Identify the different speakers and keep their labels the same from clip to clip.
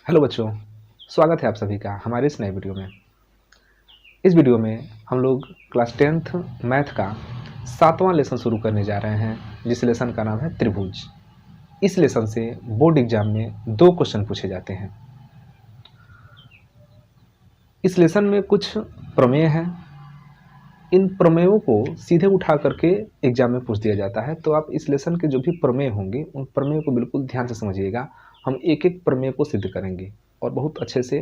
Speaker 1: Hello बच्चों, स्वागत है आप सभी का हमारे इस नए वीडियो में। इस वीडियो में हम लोग क्लास 10th मैथ का 7वां लेसन शुरू करने जा रहे हैं, जिस लेसन का नाम है त्रिभुज। इस लेसन से बोर्ड एग्जाम में 2 क्वेश्चन पूछे जाते हैं। इस लेसन में कुछ प्रमेय हैं। इन प्रमेयों को सीधे उठा करके एग्जाम में पूछ दिया जाता है, तो आप इस लेसन के जो भी प्रमेय होंगे उन प्रमेयों को बिल्कुल ध्यान से समझिएगा। हम एक एक प्रमेय को सिद्ध करेंगे और बहुत अच्छे से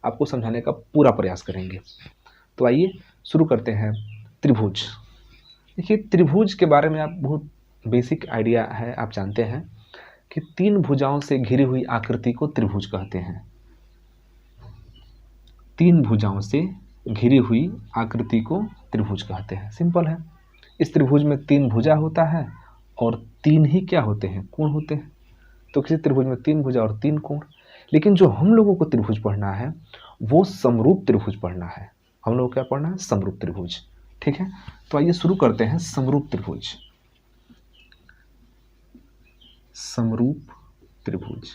Speaker 1: आपको समझाने का पूरा प्रयास करेंगे। तो आइए शुरू करते हैं। त्रिभुज। देखिए, त्रिभुज के बारे में आप बहुत बेसिक आइडिया है, आप जानते हैं कि 3 भुजाओं से घिरी हुई आकृति को त्रिभुज कहते हैं। 3 भुजाओं से घिरी हुई आकृति को त्रिभुज कहते हैं। सिंपल है। इस त्रिभुज में 3 भुजा होता है और 3 ही क्या होते हैं, कोण होते हैं। तो किसी त्रिभुज में 3 भुजा और 3 कोण। लेकिन जो हम लोगों को त्रिभुज पढ़ना है वो समरूप त्रिभुज पढ़ना है। हम लोग क्या पढ़ना है, समरूप त्रिभुज। ठीक है, तो आइए शुरू करते हैं। समरूप त्रिभुज। समरूप त्रिभुज।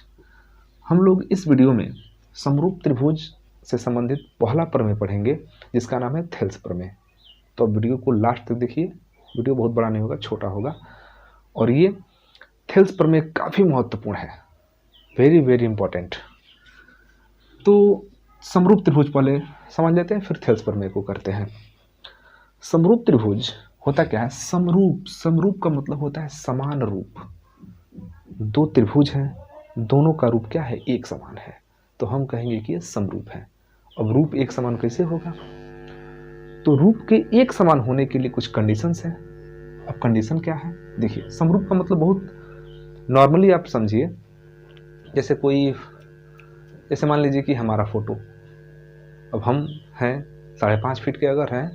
Speaker 1: हम लोग इस वीडियो में समरूप त्रिभुज से संबंधित पहला प्रमेय पढ़ेंगे, जिसका नाम है थेल्स प्रमेय। तो अब वीडियो को लास्ट तक देखिए। वीडियो बहुत बड़ा नहीं होगा, छोटा होगा। और ये थेल्स प्रमेय काफ़ी महत्वपूर्ण है, वेरी वेरी इंपॉर्टेंट। तो समरूप त्रिभुज पहले समझ लेते हैं, फिर थेल्स प्रमेय को करते हैं। समरूप त्रिभुज होता क्या है? समरूप, समरूप का मतलब होता है समान रूप। 2 त्रिभुज हैं, दोनों का रूप क्या है, एक समान है, तो हम कहेंगे कि ये समरूप है। अब रूप एक समान कैसे होगा? तो रूप के एक समान होने के लिए कुछ कंडीशंस हैं। अब कंडीशन क्या है? देखिए, समरूप का मतलब बहुत नॉर्मली आप समझिए। जैसे मान लीजिए कि हमारा फोटो, अब हम हैं 5.5 फीट के अगर हैं,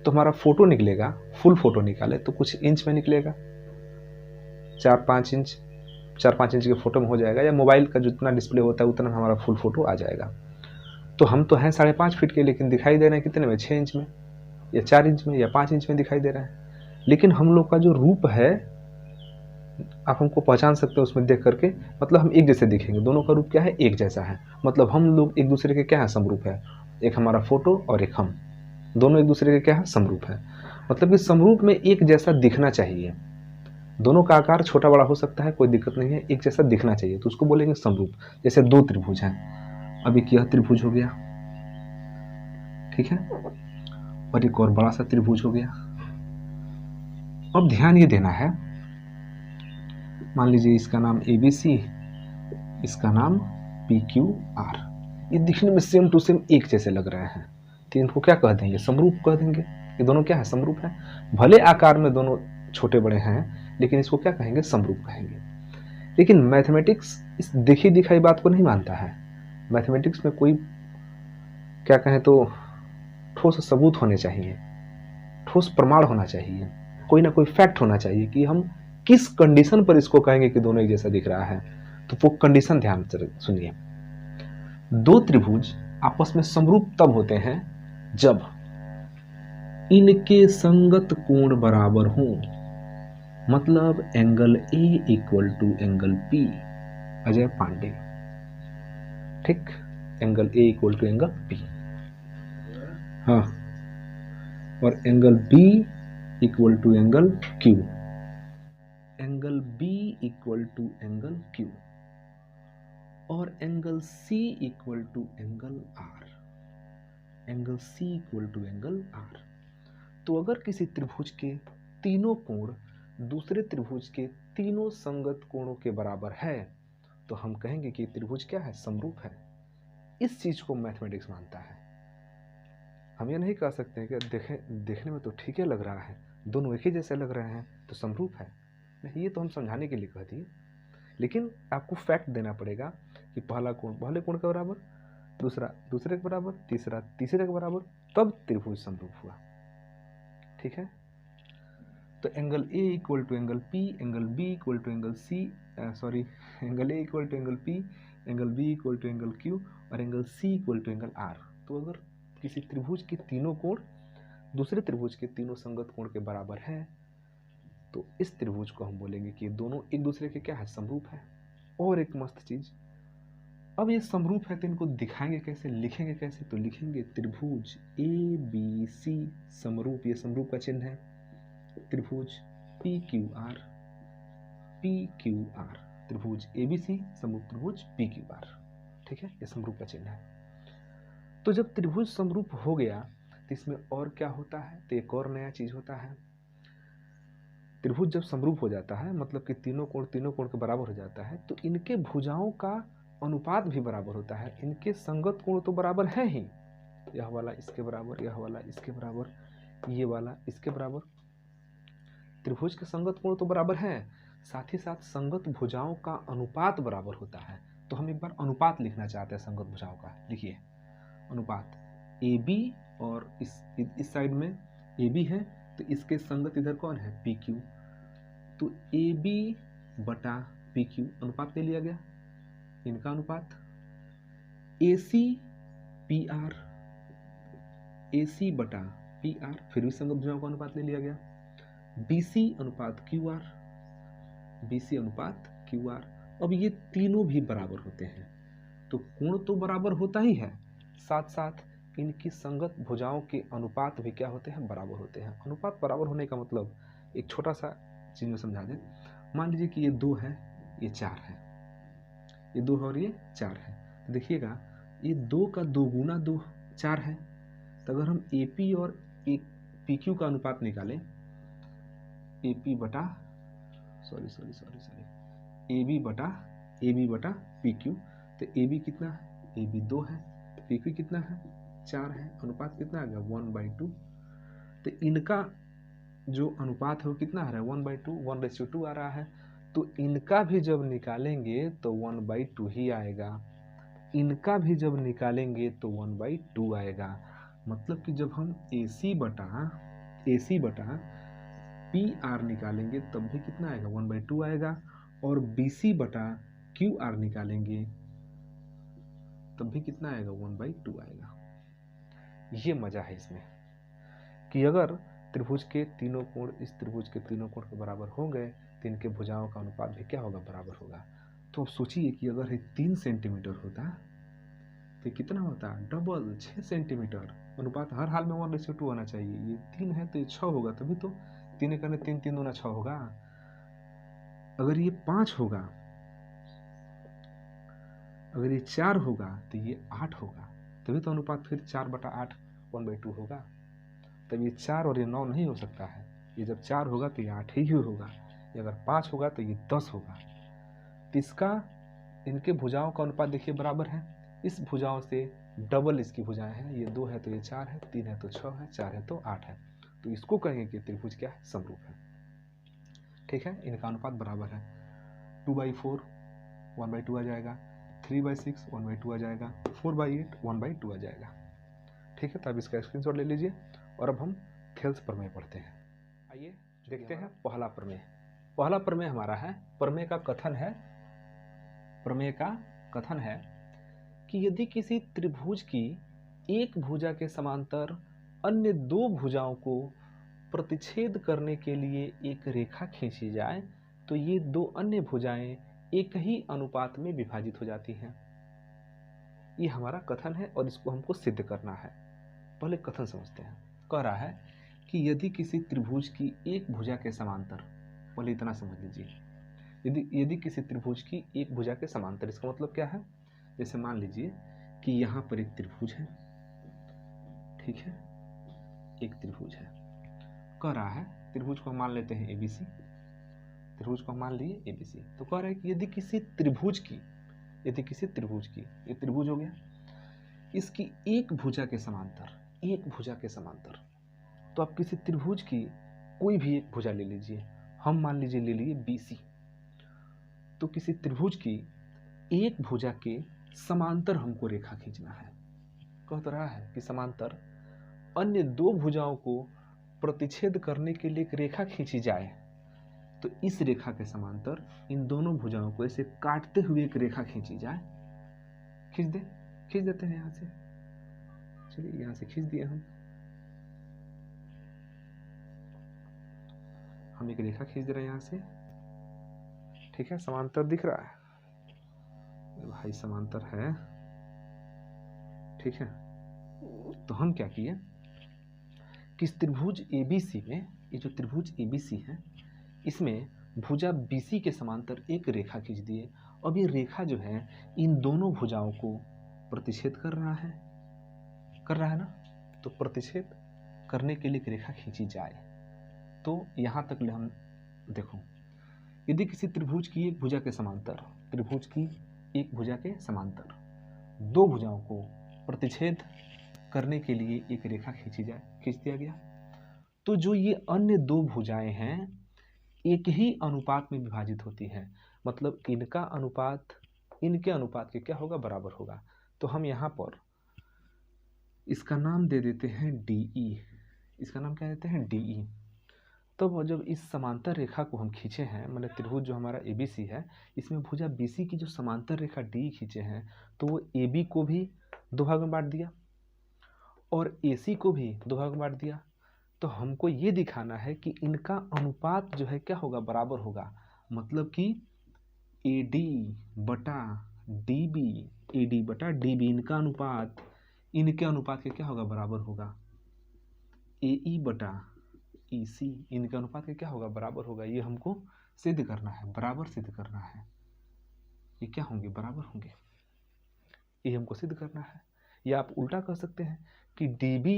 Speaker 1: तो हमारा फोटो निकलेगा, फुल फोटो निकाले तो कुछ इंच में निकलेगा, 4-5 इंच, 4-5 इंच के फोटो में हो जाएगा, या मोबाइल का जितना डिस्प्ले होता है उतना हमारा फुल फोटो आ जाएगा। तो हम तो हैं 5.5 फीट के, लेकिन दिखाई दे रहे हैं कितने में, 6 इंच में, या 4 इंच में, या 5 इंच में दिखाई दे रहे हैं। लेकिन हम लोग का जो रूप है, आप हमको पहचान सकते हो उसमें देख करके, मतलब हम एक जैसे दिखेंगे। दोनों का रूप क्या है, एक जैसा है। मतलब हम लोग एक दूसरे के क्या है, समरूप है। एक हमारा फोटो और एक हम, दोनों एक दूसरे के क्या है, समरूप है। मतलब कि समरूप में एक जैसा दिखना चाहिए। दोनों का आकार छोटा बड़ा हो सकता है, कोई दिक्कत नहीं है, एक जैसा दिखना चाहिए, तो उसको बोलेंगे समरूप। जैसे 2 त्रिभुज हैं, अब एक यह त्रिभुज हो गया, ठीक है, और एक और बड़ा सा त्रिभुज हो गया। अब ध्यान ये देना है, मान लीजिए इसका नाम ABC, इसका नाम PQR। ये दिखने में सेम टू सेम एक जैसे लग रहे हैं, तो इनको क्या कह देंगे, समरूप कह देंगे। ये दोनों क्या है, समरूप है। भले आकार में दोनों छोटे बड़े हैं, लेकिन इसको क्या कहेंगे, समरूप कहेंगे। लेकिन मैथमेटिक्स इस देखी दिखाई बात को नहीं मानता है। मैथमेटिक्स में कोई क्या कहें तो ठोस सबूत होने चाहिए, ठोस प्रमाण होना चाहिए, कोई ना कोई फैक्ट होना चाहिए कि हम किस कंडीशन पर इसको कहेंगे कि दोनों एक जैसा दिख रहा है। तो वो कंडीशन ध्यान से सुनिए। 2 त्रिभुज आपस में समरूप तब होते हैं जब इनके संगत कोण बराबर हों। मतलब angle A equal to angle P। Ajay Pandey, ठीक, angle A equal to angle P। हाँ, और angle B equal to angle Q। Angle B equal to angle Q और angle C equal to angle R। Angle C equal to angle R। तो अगर किसी त्रिभुज के तीनों कोण दूसरे त्रिभुज के तीनों संगत कोणों के बराबर है, तो हम कहेंगे कि त्रिभुज क्या है, समरूप है। इस चीज को मैथमेटिक्स मानता है। हम ये नहीं कह सकते हैं कि देखने में तो ठीक है लग रहा है, दोनों एक ही जैसे लग रहे हैं तो समरूप है। नहीं, ये तो हम समझाने के लिए कह दिए, लेकिन आपको फैक्ट देना पड़ेगा कि पहला कोण पहले कोण के बराबर, दूसरा दूसरे के बराबर, तीसरा तीसरे के बराबर, तब त्रिभुज समरूप हुआ। ठीक है, तो angle A equal to angle P, angle B equal to angle C, angle A equal to angle P, angle B equal to angle Q और angle C equal to angle R। तो अगर किसी त्रिभुज के तीनों कोण दूसरे त्रिभुज के तीनों संगत कोण के बराबर है, तो इस त्रिभुज को हम बोलेंगे कि दोनों एक दूसरे के क्या है, समरूप है। और एक मस्त चीज, अब ये समरूप है तो इनको दिखाएंगे कैसे, लिखेंगे कैसे, तो लिखेंगे त्रिभुज ए बी सी समरूप, ये समरूप का चिन्ह है, त्रिभुज P Q R, P Q R, त्रिभुज ए बी सी समरूप त्रिभुज पी क्यू आर। ठीक है, ये समरूप का चिन्ह है। तो जब त्रिभुज समरूप हो गया तो इसमें और क्या होता है, तो एक और नया चीज होता है। त्रिभुज जब समरूप हो जाता है मतलब कि तीनों कोण के बराबर हो जाता है, तो इनके भुजाओं का अनुपात भी बराबर होता है। इनके संगत कोण तो बराबर है ही, यह वाला इसके बराबर, यह वाला इसके बराबर, ये वाला इसके बराबर। त्रिभुज के संगत कोण तो बराबर है, साथ ही साथ संगत भुजाओं का अनुपात बराबर होता है। तो हम एक बार अनुपात लिखना चाहते हैं संगत भुजाओं का। लिखिए अनुपात ए बी, और इस साइड में ए बी है तो इसके संगत इधर कौन है, पी क्यू। तो ए बी बटा पी क्यू अनुपात ले लिया गया, इनका अनुपात। ए सी पी आर, ए सी बटा पी आर, फिर भी संगत भुजाओं का अनुपात ले लिया गया। बी सी अनुपात क्यू आर, बी सी अनुपात क्यू आर। अब ये तीनों भी बराबर होते हैं, तो कोण तो बराबर होता ही है, साथ साथ इनकी संगत भुजाओं के अनुपात भी क्या होते हैं, बराबर होते हैं। अनुपात बराबर होने का मतलब एक छोटा सा चीज में समझा दें। मान लीजिए कि ये 2 है, ये 4 है, ये 2 है और ये 4 है। तो देखिएगा ये 2 का 2 गुना 2 4 है। तो अगर हम ए पी और एक पी क्यू का अनुपात निकालें, ए पी बटा ए बी बटा पी क्यू, तो ए बी कितना है, ए बी 2 है, पी क्यू कितना है, 4 है, अनुपात कितना आ गया 1/2। तो इनका जो अनुपात है वो कितना आ रहा है 1/2, 1:2 आ रहा है। तो इनका भी जब निकालेंगे तो 1/2 ही आएगा, इनका भी जब निकालेंगे तो 1/2 आएगा। मतलब कि जब हम ए सी बटा पी आर निकालेंगे तब भी कितना आएगा 1/2 आएगा, और बी सी बटा क्यू आर निकालेंगे तब भी कितना आएगा 1/2 आएगा। ये मजा है इसमें कि अगर त्रिभुज के तीनों कोण इस त्रिभुज के तीनों कोण के बराबर हो गए तो इनके भुजाओं का अनुपात भी क्या होगा, बराबर होगा। तो अब सोचिए कि अगर ये 3 सेंटीमीटर होता तो कितना होता, डबल 6 सेंटीमीटर। अनुपात हर हाल में 1:2 होना चाहिए। ये 3 है तो ये 6 होगा, तभी तो 3 करने 3 3 दूना 6 होगा। अगर ये 5 होगा, अगर ये 4 होगा तो ये 8 होगा, तभी तो अनुपात फिर 4/8 1/2 होगा। तब ये 4 और ये 9 नहीं हो सकता है। ये जब 4 होगा तो ये 8 ही होगा, ये अगर 5 होगा तो ये 10 होगा। तो इसका इनके भुजाओं का अनुपात देखिए बराबर है, इस भुजाओं से डबल इसकी भुजाएं हैं। ये 2 है तो ये 4 है, 3 है तो 6 है, 4 है तो 8 है। तो इसको कहेंगे कि त्रिभुज क्या है, समरूप है। ठीक है, इनका अनुपात बराबर है। 2/4 1/2 आ जाएगा, 3/6 1/2 आ जाएगा, 4/8 1/2 आ जाएगा। ठीक है, तो अब इसका स्क्रीनशॉट ले लीजिए और अब हम थेल्स प्रमेय पढ़ते हैं। आइए देखते हैं पहला प्रमेय। पहला प्रमेय हमारा है, प्रमेय का कथन है कि यदि किसी त्रिभुज की एक भुजा के समांतर अन्य 2 भुजाओं को प्रतिच्छेद करने के लिए एक रेखा खींची जाए तो ये 2 अन्य भुजाएं एक ही अनुपात में विभाजित हो जाती हैं। ये हमारा कथन है और इसको हमको सिद्ध करना है। पहले कथन समझते हैं। कह रहा है कि यदि किसी त्रिभुज की एक भुजा के समांतर, पहले इतना समझ लीजिए, यदि किसी त्रिभुज की एक भुजा के समांतर, इसका मतलब क्या है, जैसे मान लीजिए कि यहाँ पर एक त्रिभुज है, ठीक है, एक त्रिभुज है। कह रहा है त्रिभुज को हम मान लेते हैं एबीसी, त्रिभुज को हम मान लिए एबीसी। तो कह रहा है कि यदि किसी त्रिभुज की ये त्रिभुज हो गया, इसकी एक भुजा के समांतर, तो आप किसी त्रिभुज की कोई भी एक भुजा ले लीजिए, हम मान लीजिए ले लिए बीसी। तो किसी त्रिभुज की एक भुजा के समांतर हमको रेखा खींचना है। कह तो रहा है कि समांतर अन्य 2 भुजाओं को प्रतिच्छेद करने के लिए एक रेखा खींची जाए, तो इस रेखा के समांतर इन दोनों भुजाओं को ऐसे काटते हुए एक रेखा खींची जाए। खींच देते हैं यहां से, चलिए यहां से खींच दिए हम एक रेखा खींच दे रहे हैं यहां से। ठीक है, समांतर दिख रहा है, भाई समांतर है, ठीक है। तो हम क्या किए कि इस त्रिभुज ABC में, ये जो त्रिभुज ABC है, इसमें भुजा BC के समांतर एक रेखा खींच दिए। अब ये रेखा जो है इन दोनों भुजाओं को प्रतिच्छेद कर रहा है ना। तो प्रतिच्छेद करने के लिए एक रेखा खींची जाए। तो यहाँ तक ले हम देखो, यदि किसी त्रिभुज की एक भुजा के समांतर, त्रिभुज की एक भुजा के समांतर दो भुजाओं को प्रतिच्छेद करने के लिए एक रेखा खींची जाए, खींच दिया गया, तो जो ये अन्य दो भुजाएं हैं एक ही अनुपात में विभाजित होती है। मतलब इनका अनुपात इनके अनुपात के क्या होगा, बराबर होगा। तो हम यहाँ पर इसका नाम दे देते हैं DE। इसका नाम क्या देते हैं, DE। तो जब इस समांतर रेखा को हम खींचे हैं, मतलब त्रिभुज जो हमारा ABC है, इसमें भुजा BC की जो समांतर रेखा DE खींचे हैं, तो वो AB को भी दो भाग में बांट दिया और AC को भी दो भाग में बांट दिया। तो हमको ये दिखाना है कि इनका अनुपात जो है क्या होगा, बराबर होगा। मतलब कि AD बटा DB इनका अनुपात इनके अनुपात के क्या होगा, बराबर होगा। AE बटा EC इनके अनुपात के क्या होगा, बराबर होगा। ये हमको सिद्ध करना है, बराबर सिद्ध करना है। ये क्या होंगे, बराबर होंगे, ये हमको सिद्ध करना है। या आप उल्टा कर सकते हैं कि DB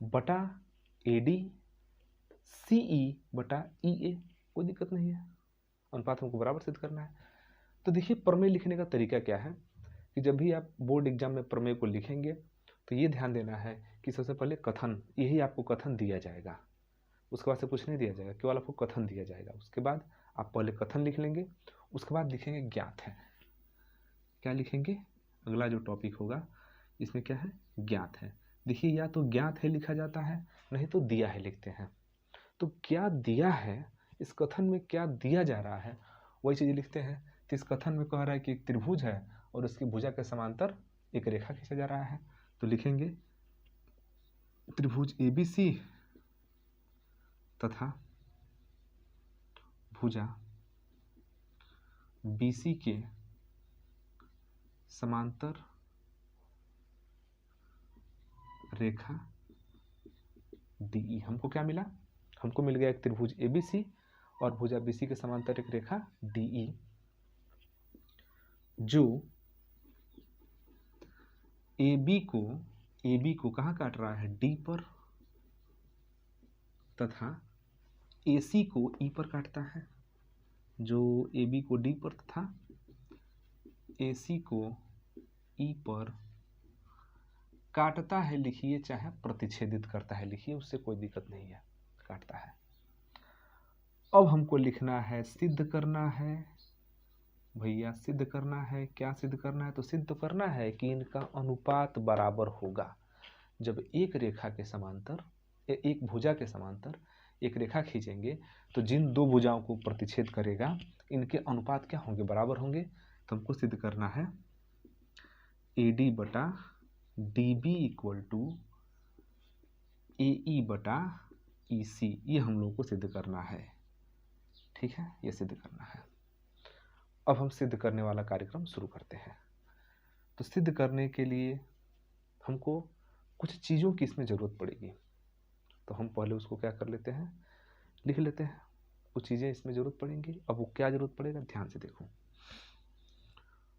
Speaker 1: बटा AD CE बटा EA, कोई दिक्कत नहीं है, अनुपात हमको बराबर सिद्ध करना है। तो देखिए प्रमेय लिखने का तरीका क्या है कि जब भी आप बोर्ड एग्जाम में प्रमेय को लिखेंगे तो ये ध्यान देना है कि सबसे पहले कथन, यही आपको कथन दिया जाएगा, उसके बाद से कुछ नहीं दिया जाएगा, केवल आपको कथन दिया जाएगा। उसके बाद आप पहले कथन लिख लेंगे, उसके बाद लिखेंगे ज्ञात है। क्या लिखेंगे, अगला जो टॉपिक होगा इसमें क्या है, ज्ञात है। देखिए या तो ज्ञात है लिखा जाता है, नहीं तो दिया है लिखते हैं। तो क्या दिया है, इस कथन में क्या दिया जा रहा है वही चीज़ लिखते हैं। तो इस कथन में कह रहा है कि एक त्रिभुज है और उसकी भुजा के समांतर एक रेखा खींचा जा रहा है। तो लिखेंगे त्रिभुज ABC तथा भुजा BC के समांतर रेखा DE। हमको क्या मिला, हमको मिल गया एक त्रिभुज ABC और भुजा BC के समांतर एक रेखा DE, जो AB को कहाँ काट रहा है, D पर, तथा AC को E पर काटता है। जो AB को D पर तथा AC को E पर काटता है लिखिए, चाहे प्रतिच्छेदित करता है लिखिए, उससे कोई दिक्कत नहीं है, काटता है। अब हमको लिखना है, सिद्ध करना है भैया, सिद्ध करना है। क्या सिद्ध करना है, तो सिद्ध तो करना है कि इनका अनुपात बराबर होगा। जब एक रेखा के समांतर, एक भुजा के समांतर एक रेखा खींचेंगे तो जिन दो भुजाओं को प्रतिच्छेद करेगा इनके अनुपात क्या होंगे, बराबर होंगे। तो हमको सिद्ध करना है AD बटा DB इक्वल टू AE बटा EC, ये हम लोग को सिद्ध करना है, ठीक है, ये सिद्ध करना है। अब हम सिद्ध करने वाला कार्यक्रम शुरू करते हैं। तो सिद्ध करने के लिए हमको कुछ चीज़ों की इसमें ज़रूरत पड़ेगी, तो हम पहले उसको क्या कर लेते हैं, लिख लेते हैं। कुछ चीज़ें इसमें ज़रूरत पड़ेंगी। अब वो क्या ज़रूरत पड़ेगा, ध्यान से देखो।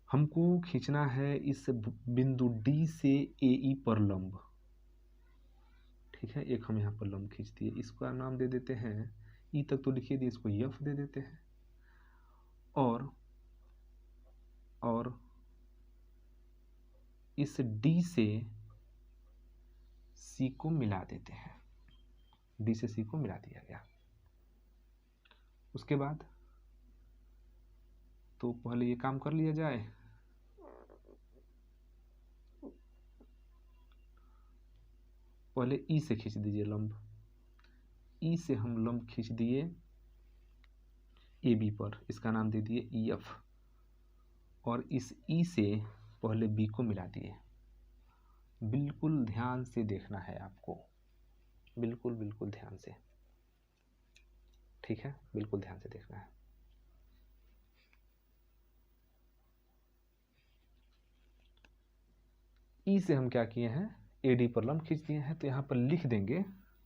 Speaker 1: हमको खींचना है इस बिंदु D से AE पर लंब, ठीक है। एक हम यहाँ पर लंब खींच दिए, इसका नाम दे देते हैं, E तक तो लिखिए दिए, इसको F दे देते हैं। और इस D से C को मिला देते हैं, D से C को मिला दिया गया। उसके बाद तो पहले ये काम कर लिया जाए। पहले E से खींच दीजिए लंब, E से हम लंब खींच दिए AB पर, इसका नाम दे दिए EF, और इस E से पहले B को मिला दिए। बिल्कुल ध्यान से देखना है आपको, बिल्कुल बिल्कुल ध्यान से, ठीक है, बिल्कुल ध्यान से देखना है। ई से हम क्या किए हैं, ए डी पर लंब खींच दिए हैं। तो यहाँ पर लिख देंगे,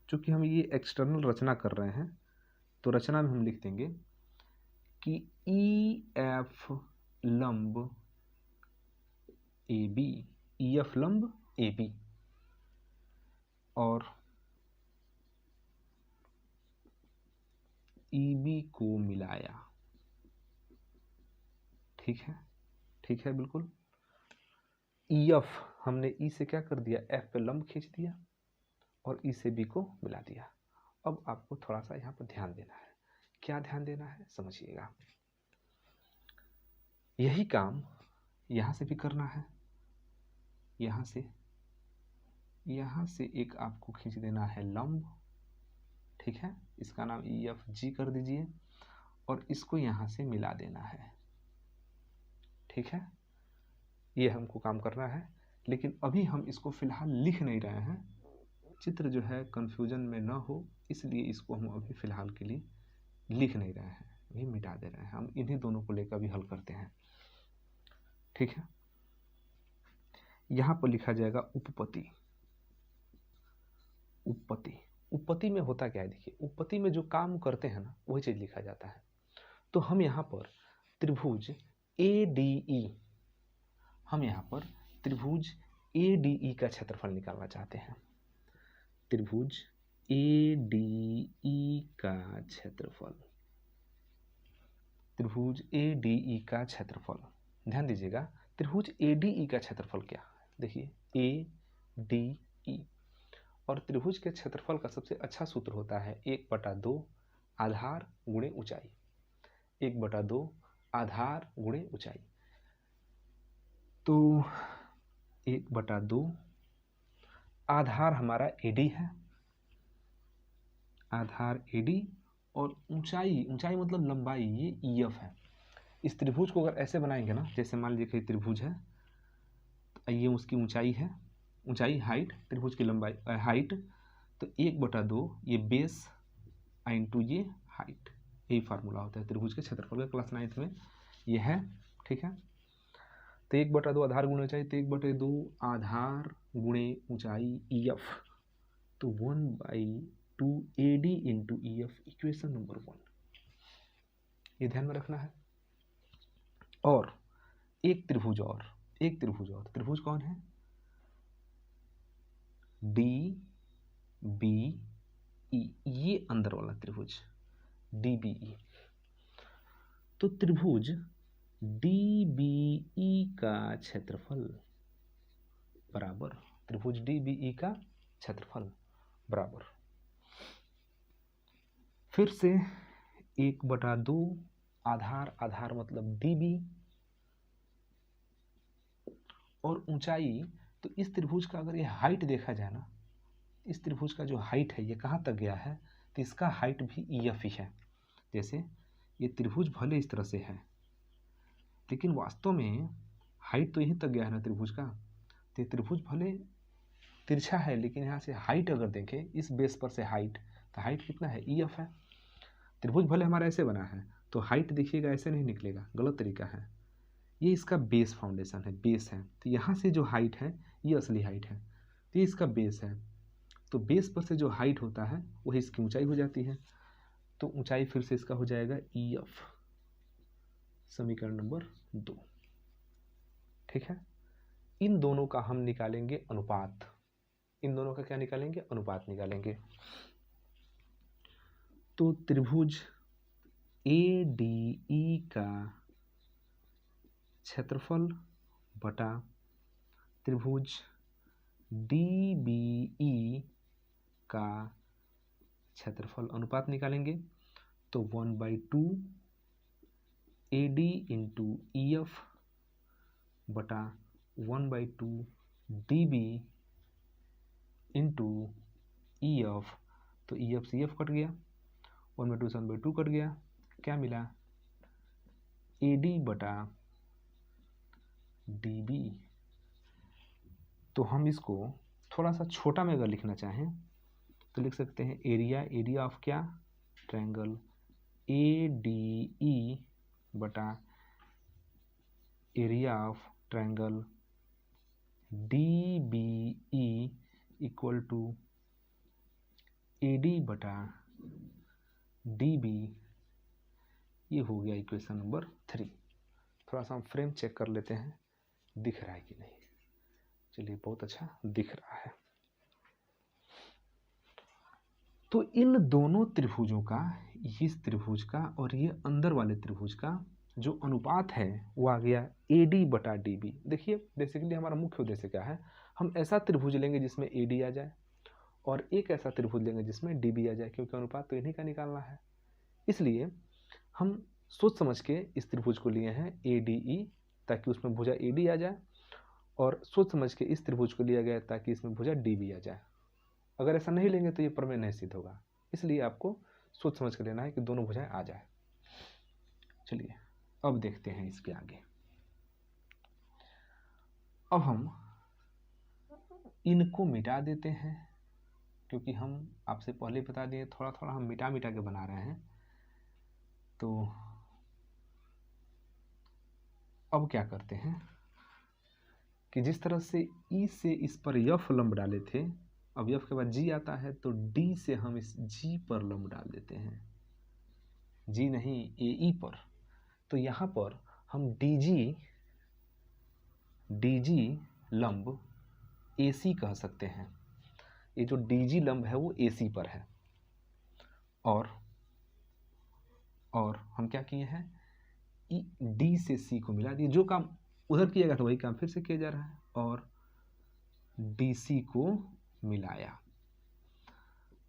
Speaker 1: चूँकि हम ये एक्सटर्नल रचना कर रहे हैं तो रचना में हम लिख देंगे कि ई एफ लंब ए बी, ई एफ लंब ए बी और ई बी को मिलाया। ठीक है, ठीक है, बिल्कुल। ई एफ हमने ई से क्या कर दिया, एफ पे लंब खींच दिया और ई से बी को मिला दिया। अब आपको थोड़ा सा यहाँ पर ध्यान देना है। क्या ध्यान देना है, समझिएगा। यही काम यहाँ से भी करना है। यहाँ से एक आपको खींच देना है लंब। ठीक है, इसका नाम ई एफ जी कर दीजिए और इसको यहाँ से मिला देना है। ठीक है, ये हमको काम करना है, लेकिन अभी हम इसको फिलहाल लिख नहीं रहे हैं। चित्र जो है कंफ्यूजन में न हो, इसलिए इसको हम अभी फिलहाल के लिए लिख नहीं रहे हैं, अभी मिटा दे रहे हैं। हम इन्हीं दोनों को लेकर भी हल करते हैं। ठीक है, यहाँ पर लिखा जाएगा उपपत्ति। उपपत्ति में होता क्या है, देखिए, उपपत्ति में जो काम करते हैं ना, वही चीज़ लिखा जाता है। तो हम यहाँ पर त्रिभुज ADE, हम यहाँ पर त्रिभुज ADE का क्षेत्रफल निकालना चाहते हैं। त्रिभुज ADE का क्षेत्रफल, त्रिभुज ADE का क्षेत्रफल, ध्यान दीजिएगा। त्रिभुज ADE का क्षेत्रफल क्या है, देखिए ADE। और त्रिभुज के क्षेत्रफल का सबसे अच्छा सूत्र होता है 1/2 आधार गुणे ऊंचाई। 1/2 आधार गुणे ऊंचाई। तो 1/2 आधार हमारा AD है, आधार AD, और ऊंचाई मतलब लंबाई, ये EF है। इस त्रिभुज को अगर ऐसे बनाएंगे ना, जैसे मान लीजिए कि त्रिभुज है, तो ये उसकी ऊंचाई है, ऊंचाई हाइट, त्रिभुज की लंबाई हाइट, तो 1/2 ये बेस इंटू ये हाइट, यही फार्मूला होता है त्रिभुज के क्षेत्रफल का। क्लास 9th में ये है। ठीक है, तो 1/2 आधार गुणे ऊंचाई, तो 1/2 आधार गुणे ऊंचाई EF, तो 1/2 AD into EF, equation number 1, ये ध्यान में रखना है। और एक त्रिभुज और, त्रिभुज कौन है, DBE, ये अंदर वाला त्रिभुज DBE। तो त्रिभुज DBE का क्षेत्रफल बराबर, त्रिभुज DBE का क्षेत्रफल बराबर, फिर से 1/2 आधार मतलब DB और ऊंचाई। तो इस त्रिभुज का अगर ये हाइट देखा जाए ना, इस त्रिभुज का जो हाइट है ये कहाँ तक गया है, तो इसका हाइट भी EF ही है। जैसे ये त्रिभुज भले इस तरह से है, लेकिन वास्तव में हाइट तो यहीं तक गया है ना त्रिभुज का। तो त्रिभुज भले तिरछा है, लेकिन यहाँ से हाइट अगर देखें, इस बेस पर से हाइट, तो हाइट कितना है, EF है। त्रिभुज भले हमारा ऐसे बना है, तो हाइट देखिएगा ऐसे नहीं निकलेगा, गलत तरीका है। ये इसका बेस फाउंडेशन है, बेस है। तो यहाँ से जो हाइट है ये असली हाइट है, तो ये इसका बेस है। तो बेस पर से जो हाइट होता है वही इसकी ऊंचाई हो जाती है। तो ऊंचाई फिर से इसका हो जाएगा EF, समीकरण नंबर 2। ठीक है, इन दोनों का हम निकालेंगे अनुपात। इन दोनों का क्या निकालेंगे, अनुपात निकालेंगे। तो त्रिभुज ADE का क्षेत्रफल बटा त्रिभुज DBE का क्षेत्रफल, अनुपात निकालेंगे। तो 1/2 AD इंटू EF बटा 1/2 DB इंटू EF। तो EF से EF कट गया, 1/2 से 1/2 कट गया, क्या मिला, AD बटा DB। तो हम इसको थोड़ा सा छोटा में अगर लिखना चाहें तो लिख सकते हैं एरिया ऑफ क्या, ट्रायंगल ADE बटा area of triangle D B E equal to A D बटा डी बी, ये हो गया इक्वेशन नंबर 3। थोड़ा सा हम फ्रेम चेक कर लेते हैं, दिख रहा है कि नहीं। चलिए, बहुत अच्छा दिख रहा है। तो इन दोनों त्रिभुजों का, इस त्रिभुज का और ये अंदर वाले त्रिभुज का जो अनुपात है वो आ गया ए डी बटा डी बी। देखिए, बेसिकली हमारा मुख्य उद्देश्य क्या है, हम ऐसा त्रिभुज लेंगे जिसमें ए डी आ जाए और एक ऐसा त्रिभुज लेंगे जिसमें डी बी आ जाए, क्योंकि अनुपात तो इन्हीं का निकालना है। इसलिए हम सोच समझ के इस त्रिभुज को लिए हैं ए डी ई, ताकि उसमें भुजा ए डी आ जाए, और सोच समझ के इस त्रिभुज को लिया गया ताकि इसमें भुजा डी बी आ जाए। अगर ऐसा नहीं लेंगे तो ये प्रमेय नहीं सिद्ध होगा, इसलिए आपको सोच समझ कर लेना है कि दोनों भुजाएं आ जाए। चलिए, अब देखते हैं इसके आगे। अब हम इनको मिटा देते हैं, क्योंकि हम आपसे पहले बता दिए थोड़ा थोड़ा हम मिटा मिटा के बना रहे हैं। तो अब क्या करते हैं कि जिस तरह से ई से इस पर यफ लंब डाले थे, अब यफ के बाद जी आता है, तो डी से हम इस जी पर लंब डाल देते हैं, जी नहीं ए ई पर। तो यहाँ पर हम डी जी लंब ए सी कह सकते हैं। ये जो डी जी लंब है वो ए सी पर है, और हम क्या किए हैं, डी से सी को मिला दिए। जो काम उधर किया गया था वही काम फिर से किया जा रहा है, और डी सी को मिलाया।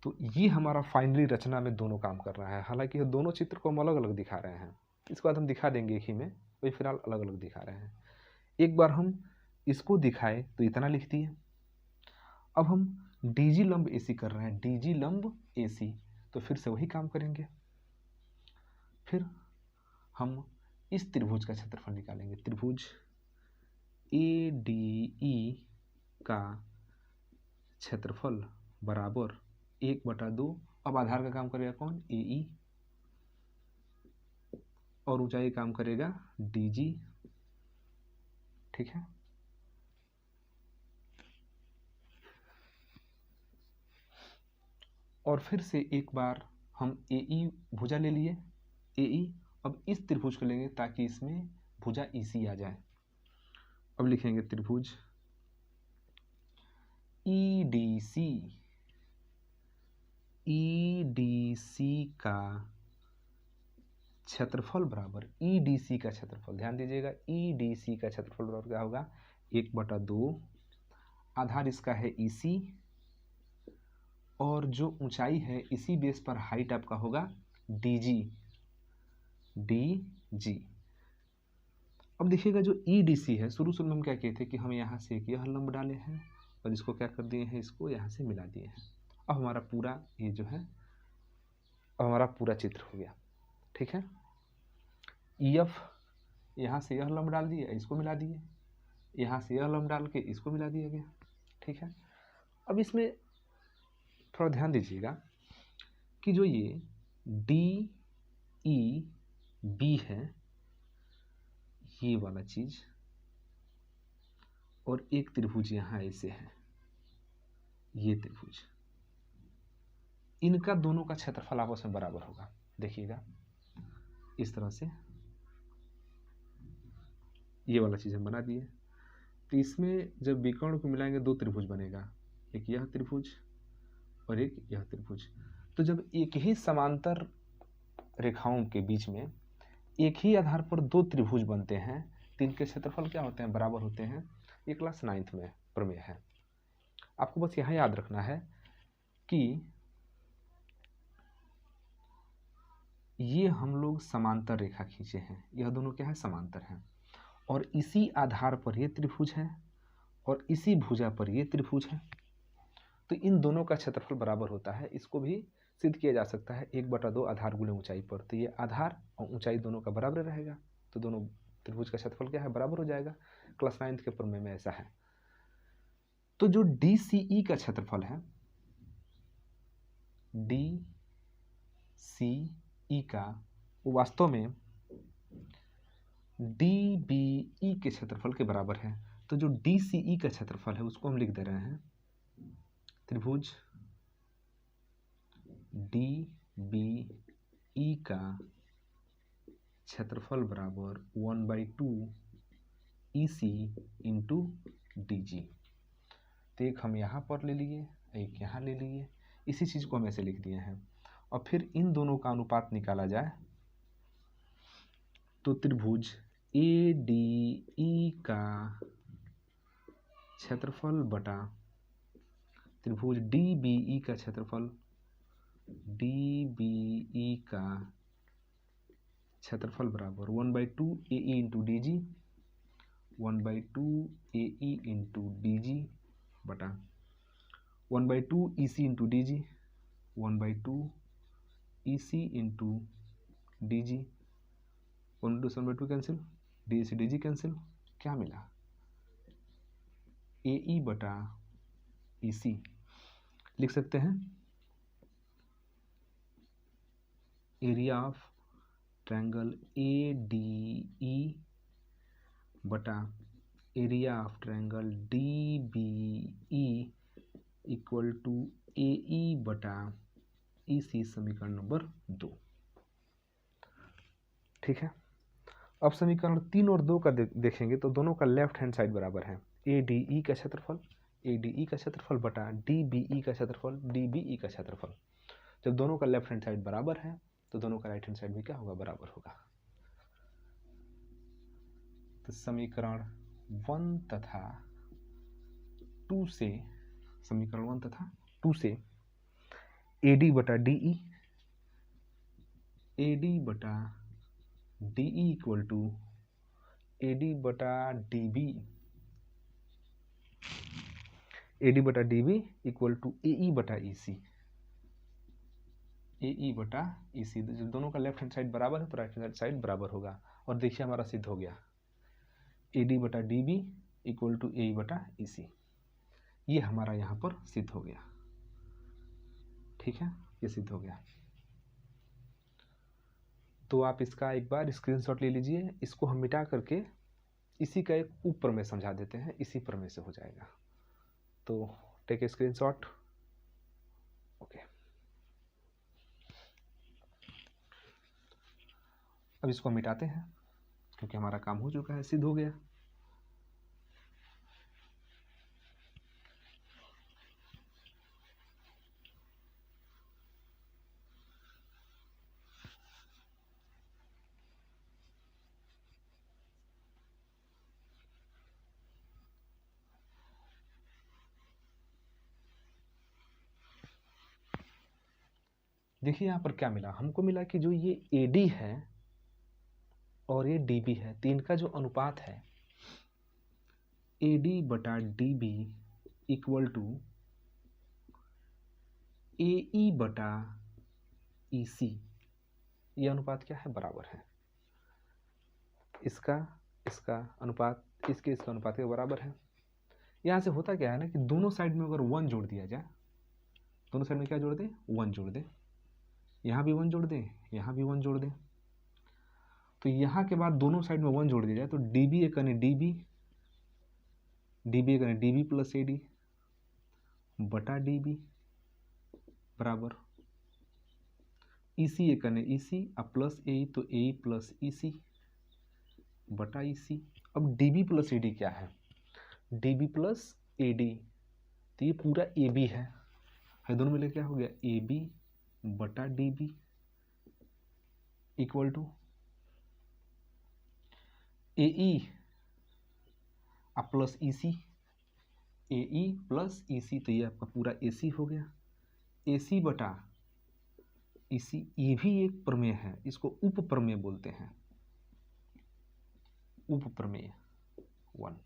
Speaker 1: तो ये हमारा फाइनली रचना में दोनों काम कर रहा है। हालांकि ये दोनों चित्र को हम अलग अलग दिखा रहे हैं, इसके बाद हम दिखा देंगे एक ही में, वही फिलहाल अलग अलग दिखा रहे हैं। एक बार हम इसको दिखाए तो इतना लिख दिए। अब हम डी जी लंब ए सी कर रहे हैं, डी जी लंब ए सी, तो फिर से वही काम करेंगे। फिर हम इस त्रिभुज का क्षेत्रफल निकालेंगे, त्रिभुज ए डी ई का क्षेत्रफल बराबर 1/2। अब आधार का काम करेगा कौन, ए ई, और ऊंचाई काम करेगा डी जी। ठीक है, और फिर से एक बार हम ए ई भुजा ले लिए, ए ई। अब इस त्रिभुज को लेंगे ताकि इसमें भुजा ई सी आ जाए। अब लिखेंगे त्रिभुज ई डी सी का क्षेत्रफल बराबर ई डी सी का क्षेत्रफल, ध्यान दीजिएगा, ई डी सी का क्षेत्रफल बराबर क्या होगा, 1/2। आधार इसका है ई सी, और जो ऊंचाई है इसी बेस पर हाइट आपका होगा डी जी। अब देखिएगा जो ई डी सी है, शुरू में हम क्या किए थे कि हम यहाँ से एक यह लंब डाले हैं और इसको क्या कर दिए हैं, इसको यहाँ से मिला दिए हैं। अब हमारा पूरा ये जो है, अब हमारा पूरा चित्र हो गया। ठीक है, एफ यहाँ से यह लंब डाल दिए, इसको मिला दिए, यहाँ से यह लंब डाल के इसको मिला दिया गया। ठीक है, अब इसमें थोड़ा ध्यान दीजिएगा कि जो ये डी ई बी है, ये वाला चीज, और एक त्रिभुज यहाँ ऐसे है, ये त्रिभुज, इनका दोनों का क्षेत्रफल आपस में बराबर होगा। देखिएगा इस तरह से ये वाला चीज हम बना दिए। तो इसमें जब विकर्ण को मिलाएंगे दो त्रिभुज बनेगा, एक यह त्रिभुज और एक यह त्रिभुज। तो जब एक ही समांतर रेखाओं के बीच में एक ही आधार पर दो त्रिभुज बनते हैं तो इनके क्षेत्रफल क्या होते हैं, बराबर होते हैं। ये क्लास 9th में प्रमेय है। आपको बस यहाँ याद रखना है कि ये हम लोग समांतर रेखा खींचे हैं, यह दोनों क्या है, समांतर हैं, और इसी आधार पर ये त्रिभुज है और इसी भुजा पर ये त्रिभुज है। तो इन दोनों का क्षेत्रफल बराबर होता है। इसको भी सिद्ध किया जा सकता है 1/2 आधार गुणे ऊंचाई पर। तो ये आधार और ऊंचाई दोनों का बराबर रहेगा, तो दोनों त्रिभुज का क्षेत्रफल क्या है, बराबर हो जाएगा। क्लास 9th के प्रमेय में ऐसा है। तो जो डी सी ई का क्षेत्रफल है, डी सी ई का, वो वास्तव में डी बी ई के क्षेत्रफल के बराबर है। तो जो डी सी ई का क्षेत्रफल है उसको हम लिख दे रहे हैं त्रिभुज डी बी ई का क्षेत्रफल बराबर 1/2 ई सी इंटू डी जी। तो एक हम यहाँ पर ले लिए, एक यहाँ ले लिए, इसी चीज़ को हम ऐसे लिख दिए हैं। और फिर इन दोनों का अनुपात निकाला जाए तो त्रिभुज ए डी ई का क्षेत्रफल बटा त्रिभुज डी बी ई का क्षेत्रफल, डी बी ई का क्षेत्रफल बराबर 1/2 A E into D G, 1/2 A E into D G बटा 1/2 E C into D G, 1/2 E C into D G, 1/2 cancel, D C D G cancel, क्या मिला ए ई बटा E सी। लिख सकते हैं area of triangle A D E बटा area of triangle D B E equal to A E बटा E सी, समीकरण number 2। ठीक है, अब समीकरण 3 और 2 का देखेंगे तो दोनों का लेफ्ट हैंड साइड बराबर है। ए डी ई का क्षेत्रफल, ए डी ई का क्षेत्रफल बटा डी बी ई का क्षेत्रफल, डी बी ई का क्षेत्रफल। जब दोनों का लेफ्ट हैंड साइड बराबर है तो दोनों का राइट हैंड साइड भी क्या होगा, बराबर होगा। तो समीकरण 1 तथा 2 से, समीकरण 1 तथा 2 से ए डी बटा डी ई, ए डी बटा D E equal to A D बटा डी बी, ए डी बटा D B equal to A E बटा ई सी, ए ई बटा ई सी। जब दोनों का लेफ्ट हैंड साइड बराबर है तो राइट हैंड साइड बराबर होगा। और देखिए हमारा सिद्ध हो गया, ए डी बटा D B equal to A E बटा ई सी। ये हमारा यहाँ पर सिद्ध हो गया। ठीक है, ये सिद्ध हो गया। तो आप इसका एक बार स्क्रीनशॉट ले लीजिए। इसको हम मिटा करके इसी का एक उप प्रमेय समझा देते हैं, इसी प्रमेय से हो जाएगा। तो टेक ए स्क्रीनशॉट। ओके, अब इसको मिटाते हैं क्योंकि हमारा काम हो चुका है, सिद्ध हो गया। देखिए यहाँ पर क्या मिला, हमको मिला कि जो ये AD है और ये DB है, तो इनका जो अनुपात है AD बटा DB इक्वल टू AE बटा EC, ये अनुपात क्या है, बराबर है। इसका अनुपात इसका अनुपात के बराबर है। यहाँ से होता क्या है ना कि दोनों साइड में अगर 1 जोड़ दिया जाए, दोनों साइड में क्या जोड़ दें, 1 जोड़ दें, यहाँ भी 1 जोड़ दें, यहाँ भी 1 जोड़ दें। तो यहाँ के बाद दोनों साइड में 1 जोड़ दिया जाए तो DB एक कने DB, DB एक कने DB प्लस AD बटा DB बराबर EC एक कने EC अब प्लस AE, तो AE प्लस EC बटा EC। अब DB प्लस AD क्या है, DB प्लस AD, तो ये पूरा AB है, दोनों मिले क्या हो गया, AB बटा DB इक्वल टू AE अब plus EC, AE plus EC, तो ये आपका पूरा AC हो गया, AC बटा EC। ये भी एक प्रमेय है, इसको उप प्रमेय बोलते हैं, उप प्रमेय 1।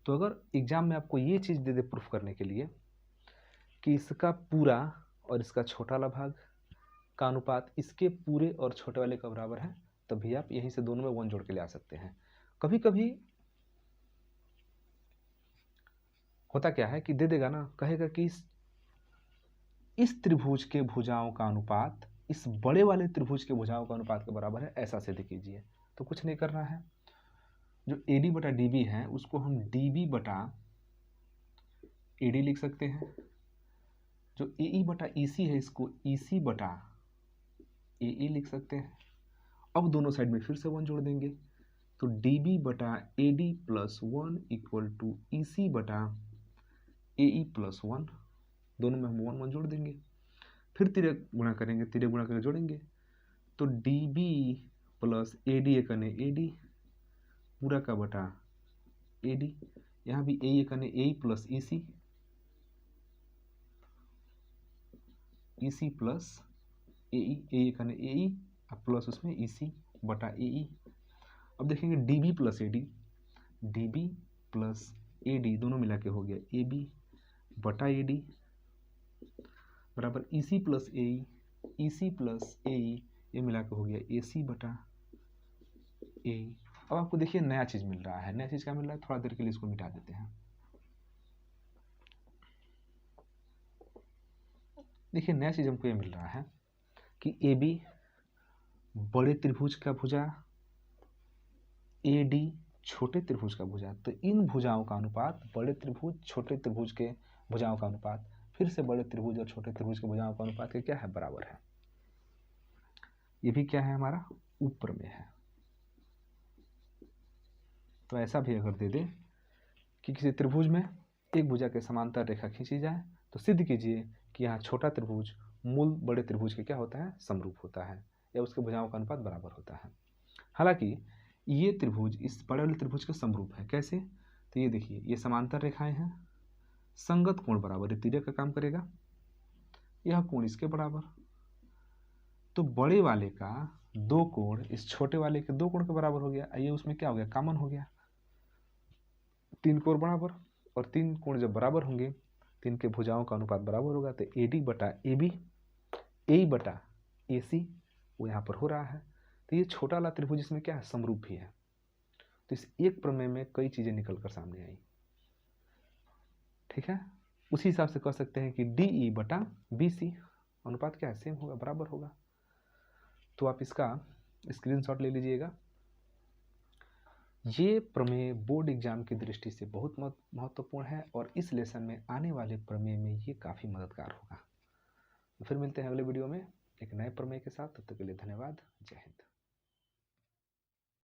Speaker 1: तो अगर एग्जाम में आपको ये चीज़ दे दे प्रूफ करने के लिए कि इसका पूरा और इसका छोटा वाला भाग का अनुपात इसके पूरे और छोटे वाले का बराबर है, तभी आप यहीं से दोनों में 1 जोड़ के ले आ सकते हैं। कभी कभी होता क्या है कि दे देगा ना, कहेगा कि इस त्रिभुज के भुजाओं का अनुपात इस बड़े वाले त्रिभुज के भुजाओं का अनुपात के बराबर है, ऐसा सिद्ध कीजिए। तो कुछ नहीं करना है, जो AD बटा DB है उसको हम DB बटा AD लिख सकते हैं। जो AE बटा EC है इसको EC बटा AE लिख सकते हैं। अब दोनों साइड में फिर से 1 जोड़ देंगे, तो DB बटा AD plus 1 equal to EC बटा AE प्लस 1। दोनों में हम 1 1 जोड़ देंगे, फिर तिरे गुणा करेंगे, तिरे गुणा करके जोड़ेंगे, तो DB प्लस AD एकने AD पूरा का बटा AD। यहाँ भी AE एकने AE plus EC, EC plus AE, AE एकने AE अब प्लस उसमें EC बटा AE। अब देखेंगे DB plus AD, DB plus AD दोनों मिला के हो गया AB बटा AD बराबर EC plus AE, EC plus AE ये मिला के हो गया AC बटा AE। अब आपको देखिए नया चीज़ मिल रहा है। नया चीज़ क्या मिल रहा है, थोड़ा देर के लिए इसको मिटा देते हैं। देखिए नया चीज़ हमको ये मिल रहा है कि AB बड़े त्रिभुज का भुजा, AD छोटे त्रिभुज का भुजा, तो इन भुजाओं का अनुपात, बड़े त्रिभुज छोटे त्रिभुज के भुजाओं का अनुपात, फिर से बड़े त्रिभुज और छोटे त्रिभुज के भुजाओं का अनुपात के क्या है, बराबर है। ये भी क्या है, हमारा ऊपर में है। तो ऐसा भी अगर दे दे कि किसी त्रिभुज में एक भुजा के समांतर रेखा खींची जाए, तो सिद्ध कीजिए कि यहाँ छोटा त्रिभुज मूल बड़े त्रिभुज के क्या होता है, समरूप होता है, या उसके भुजाओं का अनुपात बराबर होता है। हालांकि ये त्रिभुज इस बड़े वाले त्रिभुज के समरूप है। कैसे, तो ये देखिए, ये समांतर रेखाएं हैं, संगत कोण बराबर, ये तिर्यक का काम करेगा, यह कोण इसके बराबर, तो बड़े वाले का 2 कोण इस छोटे वाले के 2 कोण के बराबर हो गया। ये उसमें क्या हो गया, कॉमन हो गया, 3 कोण बराबर, और 3 कोण जब बराबर होंगे तो इनके भुजाओं का अनुपात बराबर होगा, तो AD बटा AB, AE बटा AC वो यहाँ पर हो रहा है। तो ये छोटा वाला त्रिभुज इसमें क्या है, समरूप भी है। तो इस एक प्रमेय में कई चीज़ें निकल कर सामने आई। ठीक है, उसी हिसाब से कह सकते हैं कि DE बटा BC अनुपात क्या है, सेम होगा, बराबर होगा। तो आप इसका स्क्रीनशॉट ले लीजिएगा। ये प्रमेय बोर्ड एग्जाम की दृष्टि से बहुत महत्वपूर्ण है, और इस लेसन में आने वाले प्रमेय में ये काफ़ी मददगार होगा। फिर मिलते हैं अगले वीडियो में एक नए प्रमेय के साथ। तब तक के लिए धन्यवाद। जय हिंद।